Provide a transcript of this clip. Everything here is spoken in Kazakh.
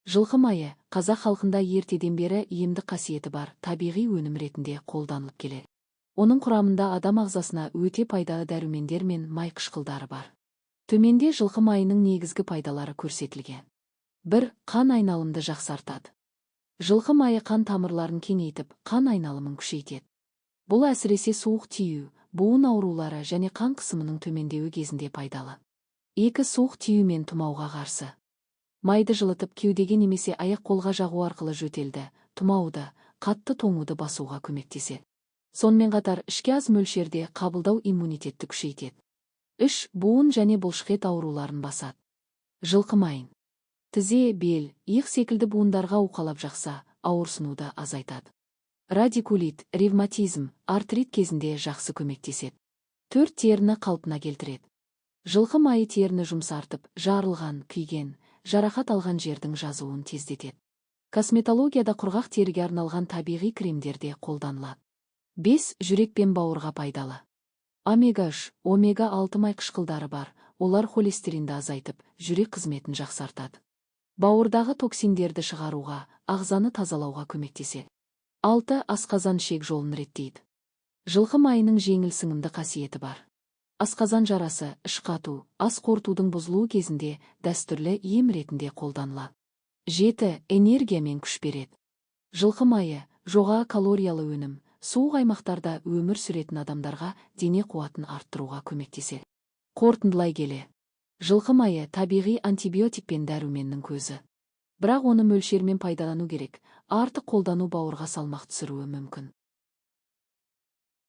Жылқы майы қазақ халқында ертеден бері емдік қасиеті бар табиғи өнім ретінде қолданылып келеді. Оның құрамында адам ағзасына өте пайдалы дәрумендер мен май қышқылдары бар. Төменде жылқы майының негізгі пайдалары көрсетілген. 1. Қан айналымды жақсартады. Жылқы майы қан тамырларын кеңейтіп, қан айналымын күшейтеді. Бұл әсіресе суық тию, буын аурулары және қан қысымының төмендеуі кезінде пайдалы. 2. Суық тию мен тұмауға қарсы. Майды жылытып кеудеге немесе аяқ-қолға жағу арқылы жөтелді, тұмауды, қатты тоңуды басуға көмектеседі. Сонымен қатар ішке аз мөлшерде қабылдау иммунитетті күшейтеді. 3. Буын және бұлшықет ауруларын басады. Жылқы майын тізе, бел, иық секілді буындарға уқалап жақса, ауырсынуды азайтады. Радикулит, ревматизм, артрит кезінде жақсы көмектеседі. 4. Теріні қалпына келтіреді. Жылқы майы теріні жұмсартып, жарылған, күйген, жарақат алған жердің жазуын тездетеді. Косметологияда құрғақ теріге арналған табиғи кремдерде қолданылады. 5. Жүрек пен бауырға пайдалы. Омега-3, омега-6 май қышқылдары бар, олар холестеринді азайтып, жүрек қызметін жақсартады. Бауырдағы токсиндерді шығаруға, ағзаны тазалауға көмектеседі. 6. Асқазан ішек жолын реттейді. Жылқы майының жеңіл сіңімді қасиеті бар. Асқазан жарасы, іш қату, ас қорытудың бұзылуы кезінде дәстүрлі ем ретінде қолданылады. 7. Энергия мен күш береді. Жылқы майы жоғары калориялы өнім, суық аймақтарда өмір сүретін адамдарға дене қуатын арттыруға көмектеседі. Қорытындылай келе, жылқы майы табиғи антибиотик пен дәруменнің көзі. Бірақ оны мөлшермен пайдалану керек, артық қолдану бауырға салмақ түсіруі мүмкін.